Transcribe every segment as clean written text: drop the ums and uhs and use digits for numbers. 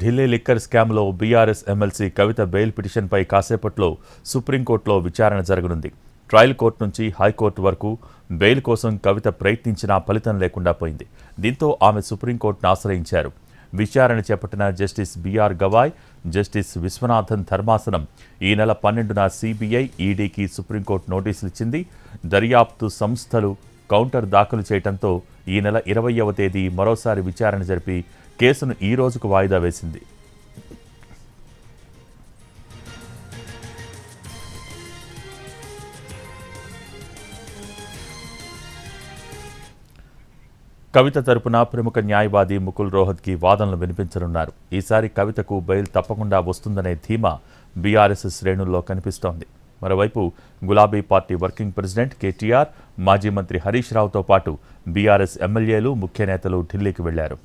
Delhi liquor స్కామ్లో BRS MLC Kavitha bail పిటిషన్పై కాసేపట్లో సుప్రీంకోర్టులో విచారణ జరగనుంది. ట్రయల్ కోర్టు నుంచి హైకోర్టు వరకు బెయిల్ కోసం కవిత ప్రయత్నించినా ఫలితం లేకుండా పోయింది. దీంతో ఆమె సుప్రీంకోర్టును ఆశ్రయించారు. విచారణ చేపట్టిన justice B R Gavai, justice Viswanathan ధర్మాసనం ఈ నెల 12న సీబీఐ, ఈడీకి సుప్రీంకోర్టు నోటీసులు ఇచ్చింది. దర్యాప్తు సంస్థలు కౌంటర్ దాఖలు చేయడంతో ఈ నెల 20వ తేదీ మరోసారి విచారణ జరిపి కేసును ఈ రోజుకు వాయిదా వేసింది. కవిత తరపున ప్రముఖ న్యాయవాది ముకుల్ రోహత్గి వాదనలు వినిపించనున్నారు. ఈసారి కవితకు బెయిల్ తప్పకుండా వస్తుందనే ధీమా బీఆర్ఎస్ శ్రేణుల్లో కనిపిస్తోంది. మరోవైపు గులాబీ పార్టీ వర్కింగ్ ప్రెసిడెంట్ కేటీఆర్, మాజీ మంత్రి హరీష్ రావుతో పాటు బీఆర్ఎస్ ఎమ్మెల్యేలు, ముఖ్య నేతలు ఢిల్లీకి వెళ్లారు.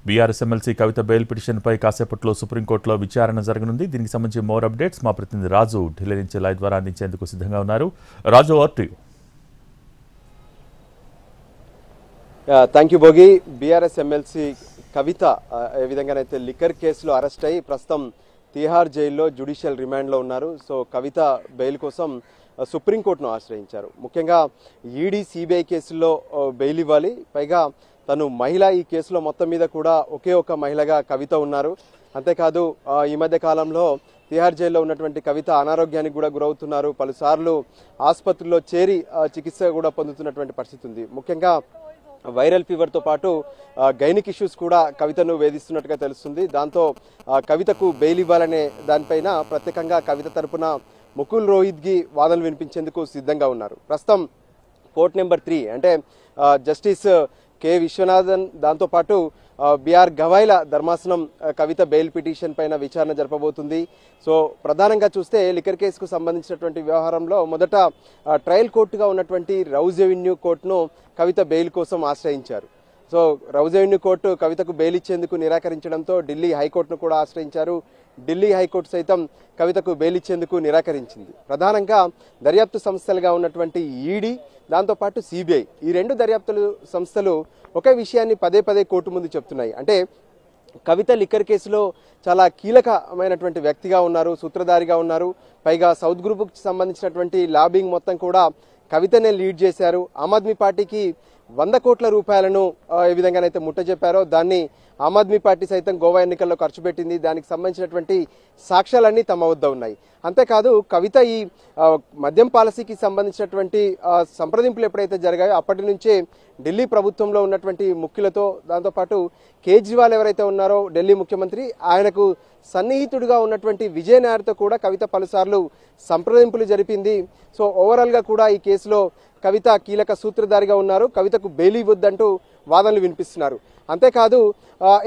బీఆర్ఎస్ ఎమ్మెల్సీ కవిత బెయిల్ పిటిషన్పై కాసేపట్లో సుప్రీంకోర్టులో విచారణ జరగనుంది. దీనికి సంబంధించి మోర్ అప్డేట్స్ మా ప్రతినిధి రాజు ఢిల్లీ నుంచి లైవ్ ద్వారా అందించేందుకు సిద్ధంగా ఉన్నారు. Raju, over to you. Thank you Bhogi. BRS MLC Kavitha ఏ విధంగానైతే లిక్కర్ కేసులో అరెస్ట్ అయ్యి ప్రస్తుతం తిహార్ జైల్లో జ్యుడిషియల్ రిమాండ్లో ఉన్నారు. సో కవిత బెయిల్ కోసం సుప్రీంకోర్టును ఆశ్రయించారు. ముఖ్యంగా ఈడీ, సిబిఐ కేసుల్లో బెయిల్ ఇవ్వాలి. పైగా తను మహిళ. ఈ కేసులో మొత్తం మీద కూడా ఒకే ఒక మహిళగా కవిత ఉన్నారు. అంతేకాదు ఈ మధ్య కాలంలో తిహార్ జైల్లో ఉన్నటువంటి కవిత అనారోగ్యానికి కూడా గురవుతున్నారు. పలుసార్లు ఆసుపత్రిలో చేరి చికిత్స కూడా పొందుతున్నటువంటి పరిస్థితి ఉంది. ముఖ్యంగా వైరల్ ఫీవర్తో పాటు గైనిక్ ఇష్యూస్ కూడా కవితను వేధిస్తున్నట్టుగా తెలుస్తుంది. దాంతో కవితకు బెయిల్ ఇవ్వాలనే దానిపైన ప్రత్యేకంగా కవిత తరపున ముకుల్ రోహిత్గి వాదనలు వినిపించేందుకు సిద్ధంగా ఉన్నారు. ప్రస్తుతం కోర్ట్ నెంబర్ 3 అంటే జస్టిస్ కె విశ్వనాథన్, దాంతోపాటు బీఆర్ గవాయ్ల ధర్మాసనం కవిత బెయిల్ పిటిషన్ పైన విచారణ జరపబోతుంది. సో ప్రధానంగా చూస్తే లిక్కర్ కేసుకు సంబంధించినటువంటి వ్యవహారంలో మొదట ట్రయల్ కోర్టుగా ఉన్నటువంటి రౌజ్ ఎవెన్యూ కోర్టును కవిత బెయిల్ కోసం ఆశ్రయించారు. సో రౌజ్ ఎవెన్యూ కోర్టు కవితకు బెయిల్ ఇచ్చేందుకు నిరాకరించడంతో ఢిల్లీ హైకోర్టును కూడా ఆశ్రయించారు. ఢిల్లీ హైకోర్టు సైతం కవితకు బెయిల్ ఇచ్చేందుకు నిరాకరించింది. ప్రధానంగా దర్యాప్తు సంస్థలుగా ఉన్నటువంటి ఈడీ, దాంతోపాటు సిబిఐ, ఈ రెండు దర్యాప్తు సంస్థలు ఒకే విషయాన్ని పదే పదే కోర్టు ముందు చెప్తున్నాయి. అంటే కవిత లిక్కర్ కేసులో చాలా కీలకమైనటువంటి వ్యక్తిగా ఉన్నారు, సూత్రధారిగా ఉన్నారు. పైగా సౌత్ గ్రూప్కి సంబంధించినటువంటి లాబింగ్ మొత్తం కూడా కవితనే లీడ్ చేశారు. ఆమ్ ఆద్మీ పార్టీకి 100 కోట్ల రూపాయలను ఏ విధంగానైతే ముట్టజెప్పారో దాన్ని ఆమ్ ఆద్మీ పార్టీ సైతం గోవా ఎన్నికల్లో ఖర్చు పెట్టింది. దానికి సంబంధించినటువంటి సాక్ష్యాలన్నీ తమ వద్ద ఉన్నాయి. అంతేకాదు కవిత ఈ మద్యం పాలసీకి సంబంధించినటువంటి సంప్రదింపులు ఎప్పుడైతే జరిగాయో అప్పటి నుంచే ఢిల్లీ ప్రభుత్వంలో ఉన్నటువంటి ముఖ్యులతో, దాంతోపాటు కేజ్రీవాల్ ఎవరైతే ఉన్నారో ఢిల్లీ ముఖ్యమంత్రి, ఆయనకు సన్నిహితుడిగా ఉన్నటువంటి విజయ్ నాయర్తో కూడా కవిత పలుసార్లు సంప్రదింపులు జరిపింది. సో ఓవరాల్గా కూడా ఈ కేసులో కవిత కీలక సూత్రధారిగా ఉన్నారు. కవితకు బెయిల్ ఇవ్వద్దంటూ వాదనలు వినిపిస్తున్నారు. అంతేకాదు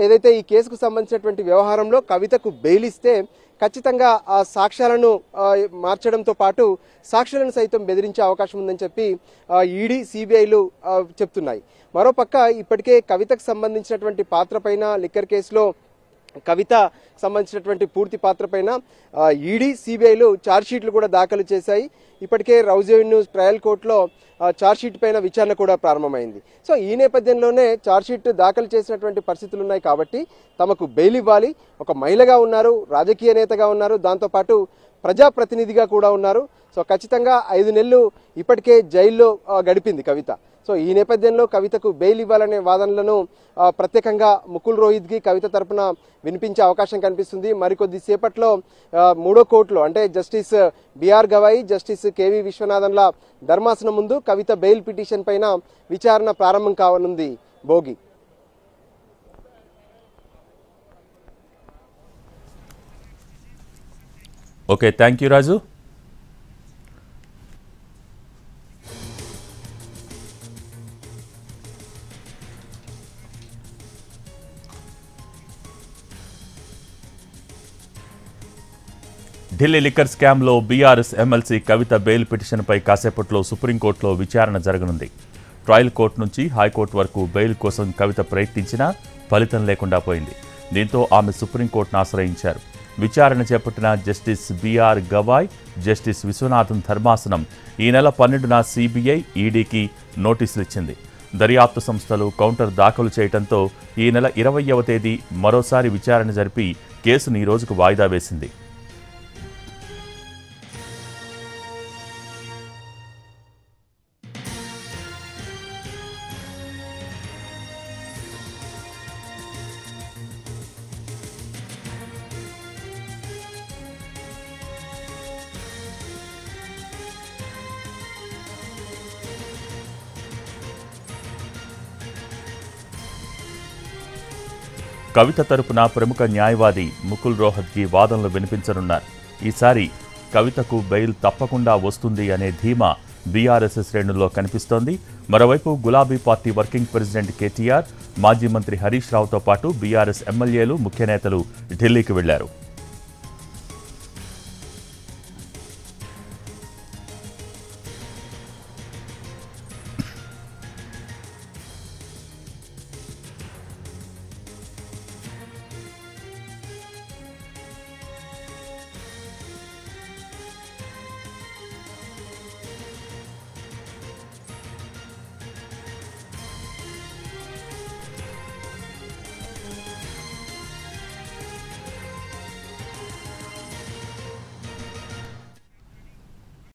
ఏదైతే ఈ కేసుకు సంబంధించినటువంటి వ్యవహారంలో కవితకు బెయిల్ ఇస్తే ఖచ్చితంగా ఆ సాక్ష్యాలను మార్చడంతో పాటు సాక్షులను సైతం బెదిరించే అవకాశం ఉందని చెప్పి ఈడీ, సిబిఐలు చెప్తున్నాయి. మరోపక్క ఇప్పటికే కవితకు సంబంధించినటువంటి పాత్ర పైన లిక్కర్ కేసులో కవిత సంబంధించినటువంటి పూర్తి పాత్ర పైన ఈడీ, సిబిఐలు ఛార్జ్షీట్లు కూడా దాఖలు చేశాయి. ఇప్పటికే రౌజ్ ఎవెన్యూ ట్రయల్ కోర్టులో ఛార్జ్షీట్ పైన విచారణ కూడా ప్రారంభమైంది. సో ఈ నేపథ్యంలోనే ఛార్జ్షీట్ దాఖలు చేసినటువంటి పరిస్థితులు ఉన్నాయి కాబట్టి తమకు బెయిల్ ఇవ్వాలి. ఒక మహిళగా ఉన్నారు, రాజకీయ నేతగా ఉన్నారు, దాంతోపాటు ప్రజాప్రతినిధిగా కూడా ఉన్నారు. సో ఖచ్చితంగా 5 నెలలు ఇప్పటికే జైల్లో గడిపింది కవిత. సో ఈ నేపథ్యంలో కవితకు బెయిల్ ఇవ్వాలనే వాదనలను ప్రత్యేకంగా ముకుల్ రోహిత్గి కవిత తరపున వినిపించే అవకాశం కనిపిస్తుంది. మరికొద్ది సేపట్లో 3వ కోర్టులో అంటే justice BR Gavai, justice KV విశ్వనాథన్ల ధర్మాసనం ముందు కవిత బెయిల్ పిటిషన్ పైన విచారణ ప్రారంభం కావనుంది. Bhogi. Okay, thank you Raju. Delhi liquor స్కామ్లో బీఆర్ఎస్ ఎమ్మెల్సీ కవిత బెయిల్ పిటిషన్పై కాసేపట్లో సుప్రీంకోర్టులో విచారణ జరగనుంది. ట్రయల్ కోర్టు నుంచి హైకోర్టు వరకు బెయిల్ కోసం కవిత ప్రయత్నించినా ఫలితం లేకుండా పోయింది. దీంతో ఆమె సుప్రీంకోర్టును ఆశ్రయించారు. విచారణ చేపట్టిన justice B R Gavai, justice Viswanathan ధర్మాసనం ఈ నెల 12న సిబిఐ, ఈడీకి నోటీసులు ఇచ్చింది. దర్యాప్తు సంస్థలు కౌంటర్ దాఖలు చేయడంతో ఈ నెల 20వ తేదీ మరోసారి విచారణ జరిపి కేసును ఈ రోజుకు వాయిదా వేసింది. కవిత తరపున ప్రముఖ న్యాయవాది ముకుల్ రోహత్గి వాదనలు వినిపించనున్నారు. ఈసారి కవితకు బెయిల్ తప్పకుండా వస్తుంది అనే ధీమా బీఆర్ఎస్ శ్రేణుల్లో కనిపిస్తోంది. మరోవైపు గులాబీ పార్టీ వర్కింగ్ ప్రెసిడెంట్ కేటీఆర్, మాజీ మంత్రి హరీష్ రావుతో పాటు బీఆర్ఎస్ ఎమ్మెల్యేలు, ముఖ్య నేతలు ఢిల్లీకి వెళ్లారు.